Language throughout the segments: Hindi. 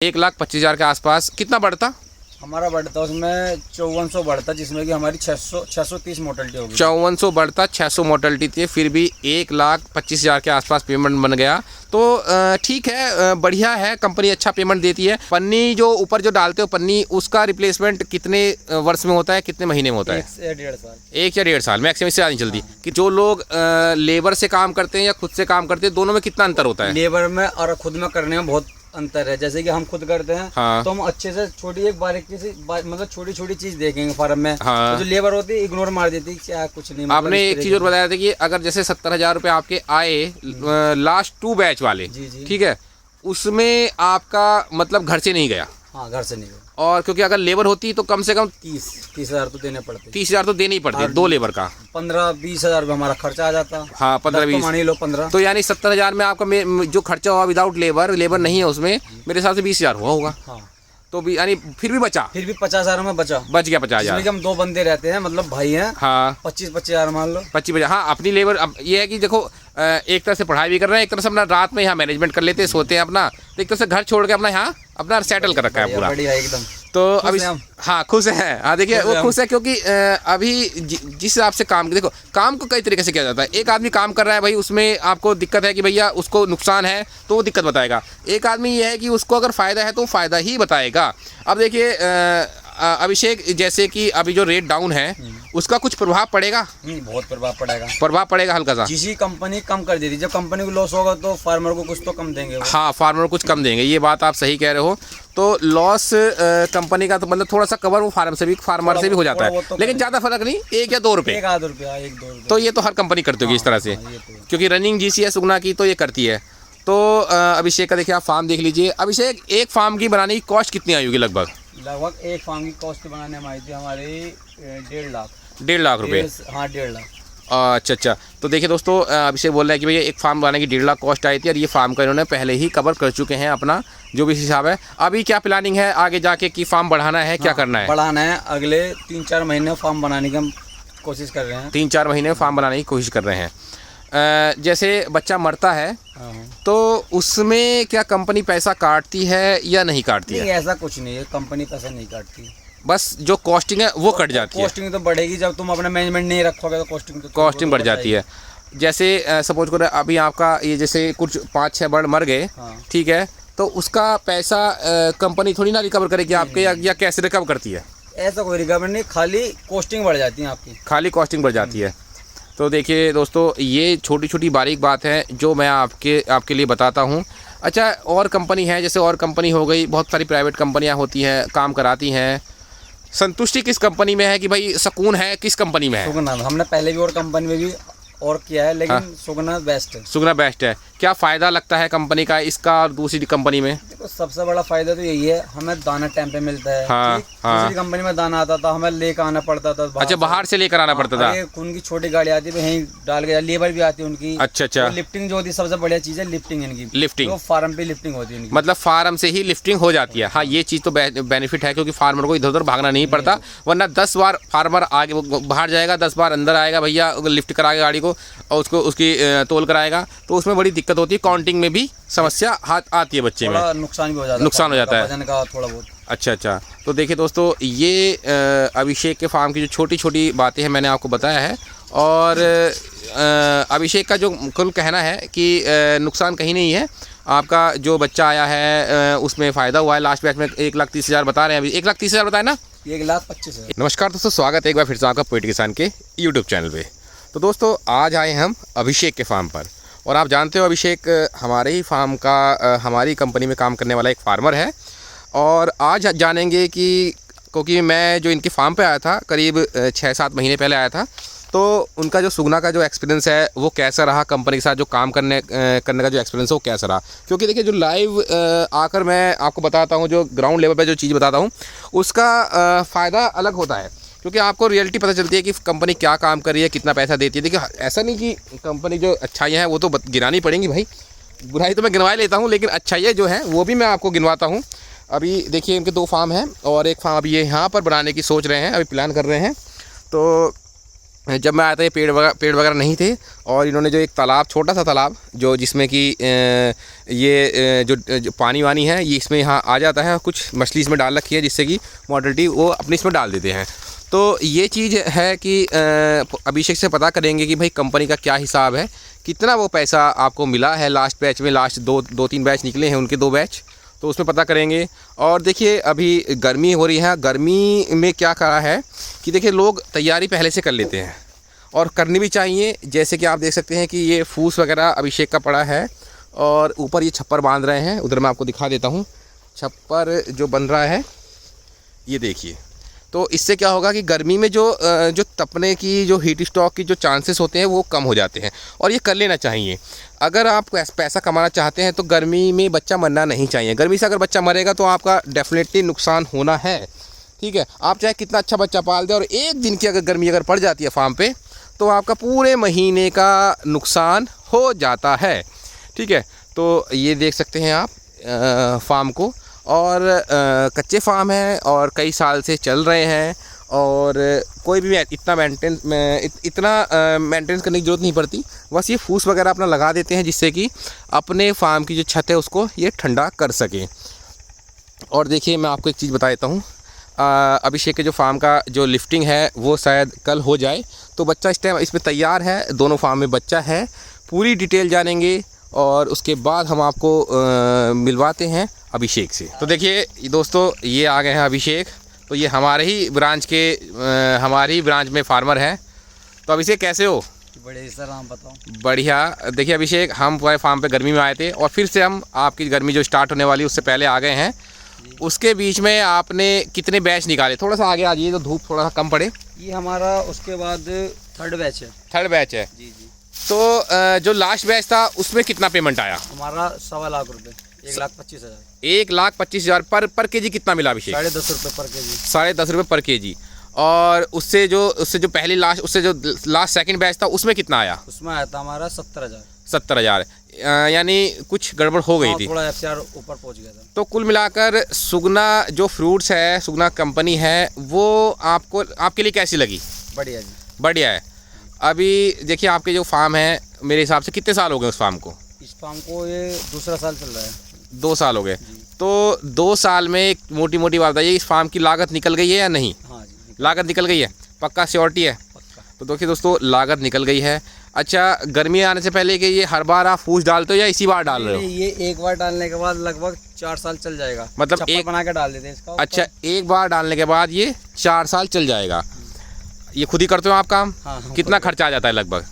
1,25,000 के आसपास। कितना बढ़ता? हमारा बढ़ता उसमें 5400 बढ़ता, जिसमें कि हमारी 630 मोर्टेलिटी होगी। 5400 बढ़ता, 600 मोर्टेलिटी थी, फिर भी 1,25,000 के आसपास पेमेंट बन गया। तो ठीक है, बढ़िया है, कंपनी अच्छा पेमेंट देती है। पन्नी जो ऊपर जो डालते हो पन्नी, उसका रिप्लेसमेंट कितने वर्ष में होता है, कितने महीने में होता है? 1 या 1.5 साल। 1 या 1.5 साल मैक्सिमम, इससे ज़्यादा नहीं चलती। कि जो लोग लेबर से काम करते हैं या खुद से काम करते हैं, दोनों में कितना अंतर होता है? लेबर में और खुद में करने में बहुत अंतर है। जैसे कि हम खुद करते हैं, हाँ। तो हम अच्छे से छोटी एक बारीकी से मतलब छोटी छोटी चीज देखेंगे फार्म में। हाँ। तो जो लेबर होती है इग्नोर मार देती है, क्या कुछ नहीं। आपने एक चीज़ और बताया था कि अगर जैसे 70,000 रुपये आपके आए लास्ट 2 बैच वाले, ठीक है, उसमें आपका मतलब घर से नहीं गया? हाँ, घर से नहीं गया। और क्योंकि अगर लेबर होती तो कम से कम 30,000 तो देने पड़ते। 30,000 तो देने ही पड़ते 2 लेबर का। 15-20 हजार रुपये हमारा खर्चा आ जाता। हाँ, 15-20 मान ही लो 15। तो यानी 70,000 में आपका जो खर्चा हुआ विदाउट लेबर नहीं है उसमें, मेरे हिसाब से 20,000 हुआ होगा। हाँ। तो भी यानी फिर भी बचा, फिर भी 50,000 में बच गया 50,000। हम 2 बंदे रहते हैं, मतलब भाई हैं। हाँ, 25 हजार मान लो। 25 हाँ, अपनी लेबर। अब ये है कि देखो, एक तरह से पढ़ाई भी कर रहे हैं, एक तरह से अपना रात में यहाँ मैनेजमेंट कर लेते हैं, सोते हैं अपना, तो एक तरह से घर छोड़ के अपना यहाँ अपना सेटल कर रखा है पूरा। बढ़िया एकदम। तो अभी हाँ खुश है। हाँ देखिए, वो खुश है क्योंकि अभी जिस हिसाब से काम, देखो काम को कई तरीके से किया जाता है। एक आदमी काम कर रहा है भाई, उसमें आपको दिक्कत है कि भैया उसको नुकसान है तो वो दिक्कत बताएगा। एक आदमी ये है कि उसको अगर फ़ायदा है तो फ़ायदा ही बताएगा। अब देखिए अभिषेक, जैसे कि अभी जो रेट डाउन है उसका कुछ प्रभाव पड़ेगा? बहुत प्रभाव पड़ेगा हल्का सा। जिसी कंपनी कम कर देती, जब कंपनी को लॉस होगा तो फार्मर को कुछ तो कम देंगे वो। हाँ, फार्मर को कुछ कम देंगे, ये बात आप सही कह रहे हो। तो लॉस कंपनी का तो मतलब थोड़ा सा कवर वो फार्मर से भी हो जाता है, लेकिन ज़्यादा फर्क नहीं, 1 या 2 रुपये। 1-2 रुपये। तो ये तो हर कंपनी करती होगी इस तरह से, क्योंकि रनिंग GCS सुगना की तो ये करती है। तो अभिषेक का देखिए आप फार्म देख लीजिए। अभिषेक, एक फार्म की बनाने की कॉस्ट कितनी आई होगी लगभग? लगभग एक फार्म की कॉस्ट बनाने में आई थी हमारी 1.5 लाख। 1.5 लाख रुपये? हाँ, 1.5 लाख। अच्छा। तो देखिए दोस्तों, अभिषेक बोल रहा है कि भैया एक फार्म बनाने की 1.5 लाख कॉस्ट आई थी, और ये फार्म का इन्होंने पहले ही कवर कर चुके हैं अपना जो भी हिसाब है। अभी क्या प्लानिंग है आगे जाके कि फार्म बढ़ाना है? क्या करना है? बढ़ाना है, अगले 3-4 महीने फार्म बनाने की हम कोशिश कर रहे हैं। 3-4 महीने फार्म बनाने की कोशिश कर रहे हैं। जैसे बच्चा मरता है तो उसमें क्या कंपनी पैसा काटती है या नहीं काटती है? नहीं, ऐसा कुछ नहीं है, कंपनी पैसा नहीं काटती। बस जो कॉस्टिंग है वो कट जाती है। कॉस्टिंग तो बढ़ेगी, जब तुम अपना मैनेजमेंट नहीं रखोगे तो कॉस्टिंग बढ़ जाती है। जैसे सपोज करो अभी आपका ये जैसे कुछ 5-6 बर्ड मर गए, ठीक है, तो उसका पैसा कंपनी थोड़ी ना रिकवर करेगी आपके, या कैसे रिकवर करती है? ऐसा कोई रिकवर नहीं, खाली कॉस्टिंग बढ़ जाती है आपकी। खाली कॉस्टिंग बढ़ जाती है। तो देखिए दोस्तों, ये छोटी छोटी बारीक बात है जो मैं आपके लिए बताता हूँ। अच्छा, और कंपनी है, जैसे और कंपनी हो गई, बहुत सारी प्राइवेट कंपनियाँ होती हैं, काम कराती हैं। संतुष्टि किस कंपनी में है कि भाई सुकून है किस कंपनी में है? सुगना, हमने पहले भी और कंपनी में भी और किया है, लेकिन हाँ। सुगना बेस्ट है। सुगना बेस्ट है। क्या फ़ायदा लगता है कंपनी का इसका और दूसरी कंपनी में? देखो, सबसे बड़ा फायदा तो यही है, हमें दाना टाइम पे मिलता है। हाँ, हाँ। दूसरी कंपनी में दाना आता था, हमें लेकर आना पड़ता था। अच्छा, बाहर से लेकर आना पड़ता था। उनकी छोटी गाड़ी आती है, वहीं डाल के, लेबर भी आती है उनकी। अच्छा। लिफ्टिंग जो होती है, सबसे बढ़िया चीज़ है लिफ्टिंग इनकी। लिफ्टिंग, तो फार्म पे लिफ्टिंग होती है इनकी। मतलब फार्म से ही लिफ्टिंग हो जाती है। हाँ, ये चीज़ तो बेनिफिट है, क्योंकि फार्मर को इधर उधर भागना नहीं पड़ता, वरना 10 बार फार्मर आगे बाहर जाएगा, 10 बार अंदर आएगा, भैया लिफ्ट कराएगा गाड़ी को और उसकी तोल कराएगा, तो उसमें बड़ी दिक्कत होती है। काउंटिंग में भी समस्या आती है बच्चे में, नुकसान भी हो जाता है वजन का थोड़ा बहुत। अच्छा। तो देखिए दोस्तों, ये अभिषेक के फार्म की जो छोटी छोटी बातें हैं मैंने आपको बताया है। और अभिषेक का जो कुल कहना है कि नुकसान कहीं नहीं है, आपका जो बच्चा आया है उसमें फ़ायदा हुआ है। लास्ट बैच में 1,30,000 बता रहे हैं, अभी 1,30,000 बताया ना? 1,25,000। नमस्कार दोस्तों, स्वागत है एक बार फिर से आपका पोएट किसान के यूट्यूब चैनल पे। तो दोस्तों, आज आए हम अभिषेक के फार्म पर, और आप जानते हो अभिषेक हमारे ही फार्म का हमारी कंपनी में काम करने वाला एक फार्मर है। और आज जानेंगे कि, क्योंकि मैं जो इनके फार्म पे आया था करीब 6-7 महीने पहले आया था, तो उनका जो सुगना का जो एक्सपीरियंस है वो कैसा रहा, कंपनी के साथ जो काम करने का जो एक्सपीरियंस है वो कैसा रहा। क्योंकि देखिए, जो लाइव आकर मैं आपको बताता हूँ, जो ग्राउंड लेवल पे जो चीज़ बताता हूँ, उसका फ़ायदा अलग होता है, क्योंकि आपको रियलिटी पता चलती है कि कंपनी क्या काम कर रही है, कितना पैसा देती है। देखिए, ऐसा नहीं कि कंपनी जो अच्छाइयाँ हैं वो तो गिनानी पड़ेंगी भाई, बुराई तो मैं गिनवा लेता हूँ, लेकिन अच्छाइयाँ जो हैं वो भी मैं आपको गिनवाता हूँ। अभी देखिए, इनके 2 फार्म हैं और एक फार्म अभी ये यहाँ पर बनाने की सोच रहे हैं, अभी प्लान कर रहे हैं। तो जब मैं आया था ये पेड़ वगैरह नहीं थे, और इन्होंने जो एक तालाब, छोटा सा तालाब जो जिसमें कि ये जो पानी वानी है ये इसमें यहाँ आ जाता है, और कुछ मछली इसमें डाल रखी है जिससे कि मोर्टेलिटी वो अपनी इसमें डाल देते हैं। तो ये चीज़ है कि अभिषेक से पता करेंगे कि भाई कंपनी का क्या हिसाब है, कितना वो पैसा आपको मिला है लास्ट बैच में। लास्ट दो तीन बैच निकले हैं उनके, 2 बैच, तो उसमें पता करेंगे। और देखिए अभी गर्मी हो रही है, गर्मी में क्या करा है कि देखिए लोग तैयारी पहले से कर लेते हैं, और करनी भी चाहिए। जैसे कि आप देख सकते हैं कि ये फूस वगैरह अभिषेक का पड़ा है, और ऊपर ये छप्पर बांध रहे हैं। उधर मैं आपको दिखा देता हूँ छप्पर जो बन रहा है, ये देखिए। तो इससे क्या होगा कि गर्मी में जो तपने की, जो हीट स्ट्रोक की जो चांसेस होते हैं वो कम हो जाते हैं, और ये कर लेना चाहिए। अगर आप पैसा कमाना चाहते हैं तो गर्मी में बच्चा मरना नहीं चाहिए। गर्मी से अगर बच्चा मरेगा तो आपका डेफिनेटली नुकसान होना है, ठीक है। आप चाहे कितना अच्छा बच्चा पाल दें, और एक दिन की अगर गर्मी अगर पड़ जाती है फार्म पे, तो आपका पूरे महीने का नुकसान हो जाता है, ठीक है। तो ये देख सकते हैं आप फार्म को, और कच्चे फार्म हैं और कई साल से चल रहे हैं, और कोई भी इतना मेंटेनेंस करने की ज़रूरत नहीं पड़ती। बस ये फूस वगैरह अपना लगा देते हैं जिससे कि अपने फार्म की जो छत है उसको ये ठंडा कर सकें। और देखिए मैं आपको एक चीज़ बता देता हूँ, अभिषेक के जो फार्म का जो लिफ्टिंग है वो शायद कल हो जाए, तो बच्चा इस टाइम इसमें तैयार है, दोनों फार्म में बच्चा है। पूरी डिटेल जानेंगे और उसके बाद हम आपको मिलवाते हैं अभिषेक से। तो देखिए दोस्तों, ये आ गए हैं अभिषेक, तो ये हमारे ही ब्रांच में फार्मर हैं। तो अभिषेक कैसे हो? बढ़िया सर, आप बताओ। बढ़िया। देखिए अभिषेक, हम तुम्हारे फार्म पे गर्मी में आए थे, और फिर से हम आपकी गर्मी जो स्टार्ट होने वाली उससे पहले आ गए हैं। उसके बीच में आपने कितने बैच निकाले? थोड़ा सा आगे आ जाइए तो धूप थोड़ा सा कम पड़े। ये हमारा उसके बाद थर्ड बैच है। थर्ड बैच है जी जी। तो जो लास्ट बैच था उसमें कितना पेमेंट आया? हमारा 1.25 लाख रुपए, 1,25,000। 1,25,000 पर केजी कितना मिला अभिषेक? 10.5 रुपये पर केजी। 10.5 रुपये पर केजी। और उससे जो पहली लास्ट सेकंड बैच था उसमें कितना आया? उसमें आया था हमारा 70,000। 70,000, यानी कुछ गड़बड़ हो गई थी, थोड़ा FCR ऊपर पहुंच गया था। तो कुल मिलाकर सुगना जो फ्रूट्स है, सुगना कंपनी है, वो आपके लिए कैसी लगी? बढ़िया जी, बढ़िया है। अभी देखिए आपके जो फार्म है, मेरे हिसाब से कितने साल हो गए उस फार्म को? इस फार्म को ये दूसरा साल चल रहा है। 2 साल हो गए। तो 2 साल में एक मोटी बात बताइए, इस फार्म की लागत निकल गई है या नहीं? हाँ जी, लागत निकल गई है, पक्का श्योरिटी है? पक्का। तो देखिए दोस्तों, लागत निकल गई है। अच्छा, गर्मी आने से पहले कि ये हर बार आप फूस डालते हो या इसी बार डाल रहे हो? ये एक बार डालने के बाद लगभग 4 साल चल जाएगा। मतलब एक बना के डाल देते हैं इसका। अच्छा, एक बार डालने के बाद ये 4 साल चल जाएगा। ये खुद ही करते हो आप काम? हाँ। कितना खर्चा आ जाता है लगभग?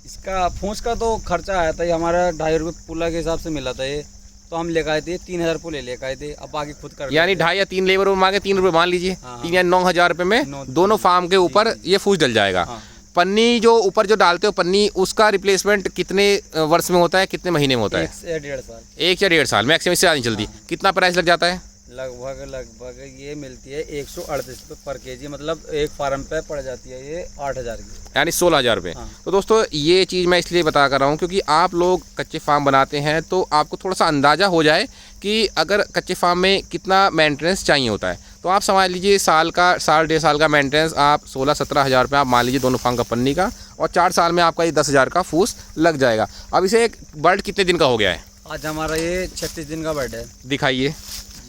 इसका फूस का तो खर्चा आया था, ये हमारा 2.5 रुपये पुला के हिसाब से मिला था ये, तो हम लेकर आए थे 3,000 पुले लेकर आए थे। अब आगे खुद कर, यानी 2.5 या 3 लेबर मांगे, 3 रुपये मान लीजिए। हाँ। 3 या 9,000 रुपये में दोनों फार्म के ऊपर ये फूस डल जाएगा। हाँ। पन्नी जो ऊपर जो डालते हो पन्नी, उसका रिप्लेसमेंट कितने वर्ष में होता है, कितने महीने में होता है? 1 से 1.5 साल। 1 या 1.5 साल, मैक्सिमम इससे ज़्यादा नहीं चलती। हाँ। कितना प्राइस लग जाता है? लगभग ये मिलती है 138 रुपये पर केजी, मतलब एक फार्म पे पड़ जाती है ये 8,000 की, यानी 16,000 रुपये। हाँ। तो दोस्तों, ये चीज़ मैं इसलिए बता कर रहा हूँ क्योंकि आप लोग कच्चे फार्म बनाते हैं तो आपको थोड़ा सा अंदाज़ा हो जाए कि अगर कच्चे फार्म में कितना मेंटेनेंस चाहिए होता है। तो आप समझ लीजिए साल 1.5 साल का मेंटेनेंस आप 16-17 हज़ार रुपये आप मान लीजिए दोनों फार्म का पन्नी का, और 4 साल में आपका ये 10,000 का फूस लग जाएगा। अब इसे एक बर्ड कितने दिन का हो गया है? आज हमारा ये 36 दिन का बर्ड है। दिखाइए।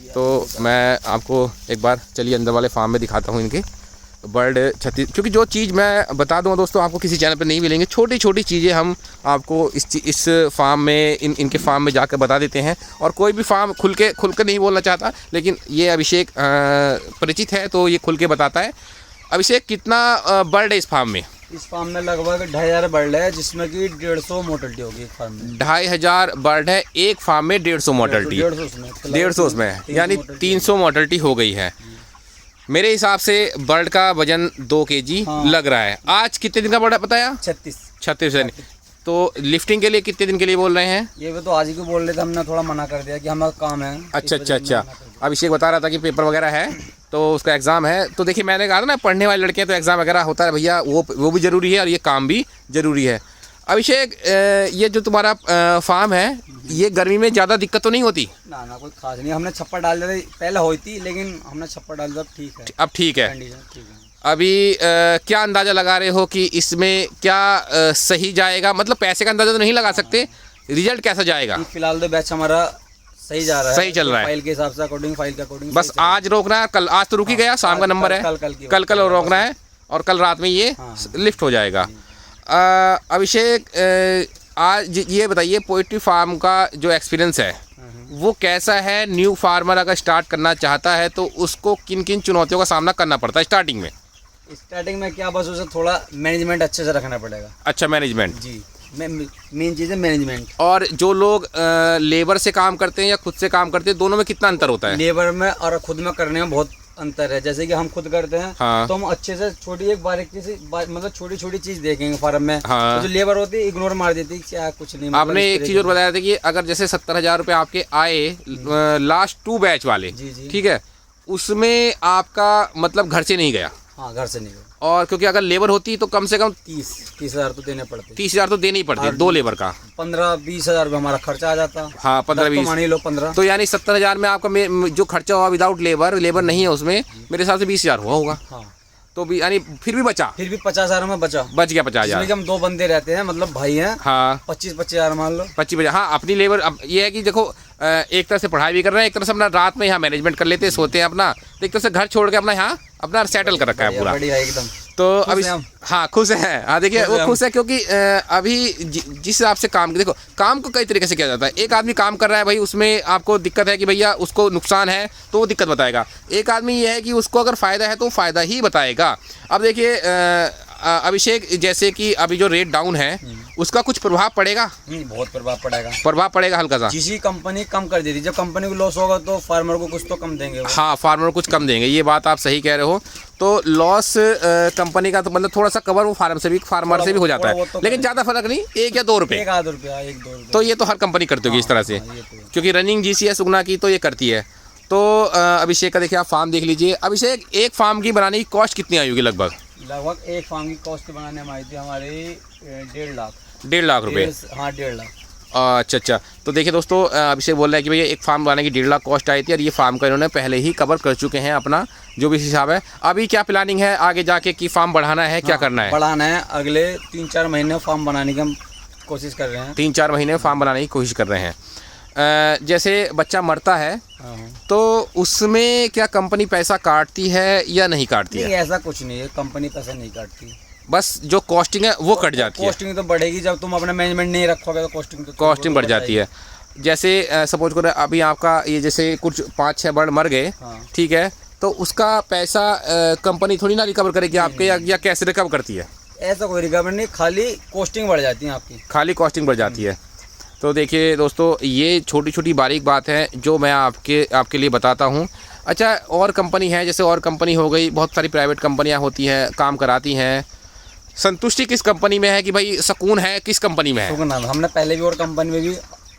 तो मैं आपको एक बार चलिए अंदर वाले फार्म में दिखाता हूँ इनके बर्ड 36। क्योंकि जो चीज़ मैं बता दूँ दोस्तों, आपको किसी चैनल पर नहीं मिलेंगे। छोटी छोटी चीज़ें हम आपको इस फार्म में इनके फार्म में जाकर बता देते हैं। और कोई भी फार्म खुल के नहीं बोलना चाहता, लेकिन ये अभिषेक परिचित है तो ये खुल के बताता है। अभिषेक, कितना बर्ड है इस फार्म में? इस फार्म में लगभग 2,500 बर्ड है, जिसमें कि 150 मोर्टेलिटी होगी फार्म में। 2,500 बर्ड है एक फार्म में, 150 मोर्टेलिटी। 150 उसमें यानी 300 मोर्टेलिटी हो गई है। मेरे हिसाब से बर्ड का वजन 2 केजी लग रहा है। आज कितने दिन का बर्ड बताया? 36 दिन। तो लिफ्टिंग के लिए कितने दिन के लिए बोल रहे हैं? ये भी तो आज ही को बोल रहे थे, हमने थोड़ा मना कर दिया कि हमारा काम है। अच्छा। अभिषेक बता रहा था कि पेपर वगैरह है तो उसका एग्ज़ाम है। तो देखिए मैंने कहा था ना, पढ़ने वाले लड़के हैं तो एग्ज़ाम वगैरह होता है भैया, वो भी ज़रूरी है और ये काम भी ज़रूरी है। अभिषेक, ये जो तुम्हारा फार्म है, ये गर्मी में ज़्यादा दिक्कत तो नहीं होती? ना कोई खास नहीं। हमने छप्पर डाल दिया, पहले हुई थी लेकिन हमने छप्पर डाल दिया, ठीक है। अब ठीक है। कंडीशन ठीक है। अभी क्या अंदाज़ा लगा रहे हो कि इसमें क्या सही जाएगा? मतलब पैसे का अंदाज़ा तो नहीं लगा सकते, रिजल्ट कैसा जाएगा? फिलहाल तो बैच हमारा सही जा रहा है, सही चल रहा है, फाइल के हिसाब से अकॉर्डिंग, फाइल के अकॉर्डिंग। बस आज रोकना है, कल, आज तो रुक ही गया, शाम का नंबर है, कल रोकना है और कल रात में ये लिफ्ट हो जाएगा। अभिषेक, आज ये बताइए, पोल्ट्री फार्म का जो एक्सपीरियंस है वो कैसा है? न्यू फार्मर अगर स्टार्ट करना चाहता है तो उसको किन किन चुनौतियों का सामना करना पड़ता है स्टार्टिंग में? स्टार्टिंग में क्या, बस उसे थोड़ा मैनेजमेंट अच्छे से रखना पड़ेगा। अच्छा, मैनेजमेंट जी, मेन चीज़ है मैनेजमेंट। और जो लोग लेबर से काम करते हैं या खुद से काम करते हैं, दोनों में कितना अंतर होता है? लेबर में और खुद में करने में बहुत अंतर है। जैसे कि हम खुद करते हैं, हाँ। तो हम अच्छे से छोटी एक बारीकी से मतलब छोटी छोटी चीज देखेंगे फार्म में। हाँ। तो जो लेबर होती है इग्नोर मार देती है, क्या कुछ नहीं। आपने एक चीज़ और बताया था कि अगर जैसे 70,000 रुपये आपके आए लास्ट 2 बैच वाले, ठीक है, उसमें आपका मतलब घर से नहीं गया? हाँ, घर से नहीं गया। और क्योंकि अगर लेबर होती तो कम से कम 30,000 तो देने पड़ते। 30,000 तो देने ही पड़ते 2 लेबर का। 15-20 हज़ार रुपये हमारा खर्चा आ जाता। हाँ, 15-20 मान ही लो 15। तो यानी 70,000 में आपका जो खर्चा हुआ विदाउट लेबर नहीं है उसमें, मेरे हिसाब से 20,000 हुआ होगा। हाँ। तो भी यानी फिर भी 50,000 में बच गया 50,000। हम 2 बंदे रहते हैं, मतलब भाई हैं। हाँ, 25,000 मान लो। 25,000। हाँ, अपनी लेबर। अब ये है कि देखो, एक तरह से पढ़ाई भी कर रहे हैं, एक तरह से अपना रात में यहाँ मैनेजमेंट कर लेते हैं, सोते हैं अपना, तो एक तरह से घर छोड़ के अपना यहाँ अपना सेटल कर रखा है पूरा। बढ़िया एकदम। तो अभी हाँ, खुश है। हाँ, देखिए वो खुश है क्योंकि अभी जिस हिसाब से काम, देखो काम को कई तरीके से किया जाता है। एक आदमी काम कर रहा है भाई, उसमें आपको दिक्कत है कि भैया उसको नुकसान है तो वो दिक्कत बताएगा। एक आदमी ये है कि उसको अगर फ़ायदा है तो फ़ायदा ही बताएगा। अब देखिए अभिषेक, जैसे कि अभी जो रेट डाउन है उसका कुछ प्रभाव पड़ेगा? बहुत प्रभाव पड़ेगा हल्का सा। जिसी कंपनी कम कर देती, जब कंपनी को लॉस होगा तो फार्मर को कुछ तो कम देंगे वो। हाँ, फार्मर को कुछ कम देंगे, ये बात आप सही कह रहे हो। तो लॉस कंपनी का तो मतलब थोड़ा सा कवर वो फार्मर से भी हो जाता है, लेकिन ज़्यादा फर्क नहीं, 1 या 2 रुपये, 1-2 रुपये। तो ये तो हर कंपनी करती होगी इस तरह से, क्योंकि रनिंग GC है सुगना की, तो ये करती है। तो अभिषेक का देखिए आप फार्म देख लीजिए। अभिषेक, एक फार्म की बनाने की कॉस्ट कितनी आई होगी लगभग? एक फार्म की कॉस्ट बनाने में आई थी हमारी 1.5 लाख। 1.5 लाख रुपये? हाँ, 1.5 लाख। अच्छा। तो देखिए दोस्तों, अभिषेक बोल रहा है कि भैया एक फार्म बनाने की 1.5 लाख कॉस्ट आई थी, और ये फार्म का इन्होंने पहले ही कवर कर चुके हैं अपना जो भी हिसाब है। अभी क्या प्लानिंग है आगे जाके कि फार्म बढ़ाना है, क्या करना है? बढ़ाना है, अगले 3-4 महीने फार्म बनाने की हम कोशिश कर रहे हैं। 3-4 महीने फार्म बनाने की कोशिश कर रहे हैं। जैसे बच्चा मरता है तो उसमें क्या कंपनी पैसा काटती है या नहीं काटती है? नहीं, ऐसा कुछ नहीं है, कंपनी पैसा नहीं काटती, बस जो कॉस्टिंग है वो कट जाती है। कॉस्टिंग तो बढ़ेगी, जब तुम अपना मैनेजमेंट नहीं रखोगे तो कॉस्टिंग बढ़ जाती है। जैसे सपोज करो अभी आपका ये जैसे कुछ 5-6 बर्ड मर गए, ठीक है, तो उसका पैसा कंपनी थोड़ी ना रिकवर करेगी आपके, या कैसे रिकवर करती है? ऐसा कोई रिकवर नहीं, खाली कॉस्टिंग बढ़ जाती है आपकी, खाली कॉस्टिंग बढ़ जाती है। तो देखिए दोस्तों, ये छोटी छोटी बारीक बात है जो मैं आपके लिए बताता हूँ। अच्छा, और कंपनी है, जैसे और कंपनी हो गई, बहुत सारी प्राइवेट कंपनियाँ होती हैं, काम कराती हैं। संतुष्टि किस कंपनी में है कि भाई सुकून है किस कंपनी में है? सुगना, हमने पहले भी और कंपनी में भी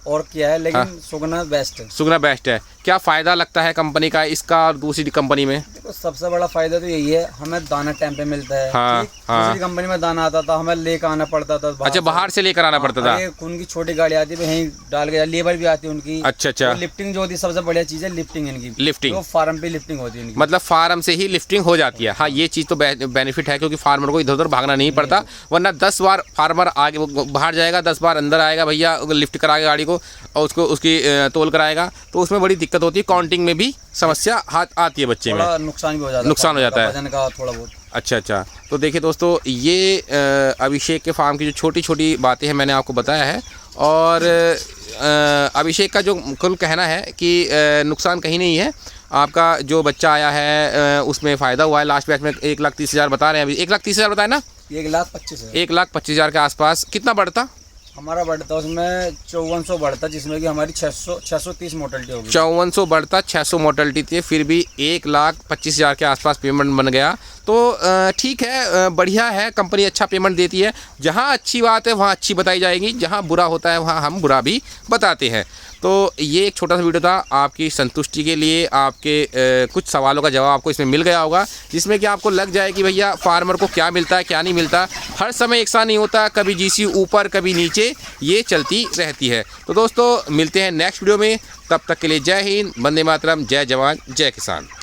और किया है, लेकिन हाँ। सुगना बेस्ट है। सुगना बेस्ट है। क्या फ़ायदा लगता है कंपनी का इसका और दूसरी कंपनी में? देखो, सबसे बड़ा फायदा तो यही है, हमें दाना टाइम पे मिलता है। हाँ, दूसरी कंपनी में दाना आता था, हमें लेकर आना पड़ता था। अच्छा, बाहर से लेकर आना पड़ता था। उनकी छोटी गाड़ी आती है, यहीं डाल के, लेबर भी आती है उनकी। अच्छा। तो लिफ्टिंग जो होती है, सबसे बढ़िया चीज़ है लिफ्टिंग इनकी। लिफ्टिंग तो फार्म पे लिफ्टिंग होती है इनकी, मतलब फार्म से ही लिफ्टिंग हो जाती है। हाँ, ये चीज़ तो बेनिफिट है, क्योंकि फार्मर को इधर उधर भागना नहीं पड़ता, वरना 10 बार फार्मर आगे बाहर जाएगा, 10 बार अंदर आएगा भैया, लिफ्ट कराएगा गाड़ी को और उसकी तोल कराएगा, तो उसमें बड़ी दिक्कत होती है। काउंटिंग में भी समस्या आती है बच्चे में, नुकसान भी हो जाता है वजन का थोड़ा बहुत। अच्छा। तो देखिए दोस्तों, ये अभिषेक के फार्म की जो छोटी छोटी बातें हैं मैंने आपको बताया है। और अभिषेक का जो कुल कहना है कि नुकसान कहीं नहीं है। आपका जो बच्चा आया है उसमें फ़ायदा हुआ है। लास्ट बैच में 1,30,000 बता रहे हैं अभी। 1,30,000 बताया ना? 1,25,000। 1,25,000 के आसपास। कितना बढ़ता? हमारा बढ़ता उसमें 5400 बढ़ता, जिसमें कि हमारी 630 मोर्टेलिटी होगी। 5400 बढ़ता, 600 मोर्टेलिटी थी, फिर भी 1,25,000 के आसपास पेमेंट बन गया। तो ठीक है, बढ़िया है, कंपनी अच्छा पेमेंट देती है। जहाँ अच्छी बात है वहाँ अच्छी बताई जाएगी, जहाँ बुरा होता है वहाँ हम बुरा भी बताते हैं। तो ये एक छोटा सा वीडियो था आपकी संतुष्टि के लिए। आपके कुछ सवालों का जवाब आपको इसमें मिल गया होगा, जिसमें कि आपको लग जाए कि भैया फार्मर को क्या मिलता है क्या नहीं मिलता। हर समय एक सा नहीं होता, कभी GC ऊपर कभी नीचे, ये चलती रहती है। तो दोस्तों, मिलते हैं नेक्स्ट वीडियो में, तब तक के लिए जय हिंद, वंदे मातरम, जय जवान जय किसान।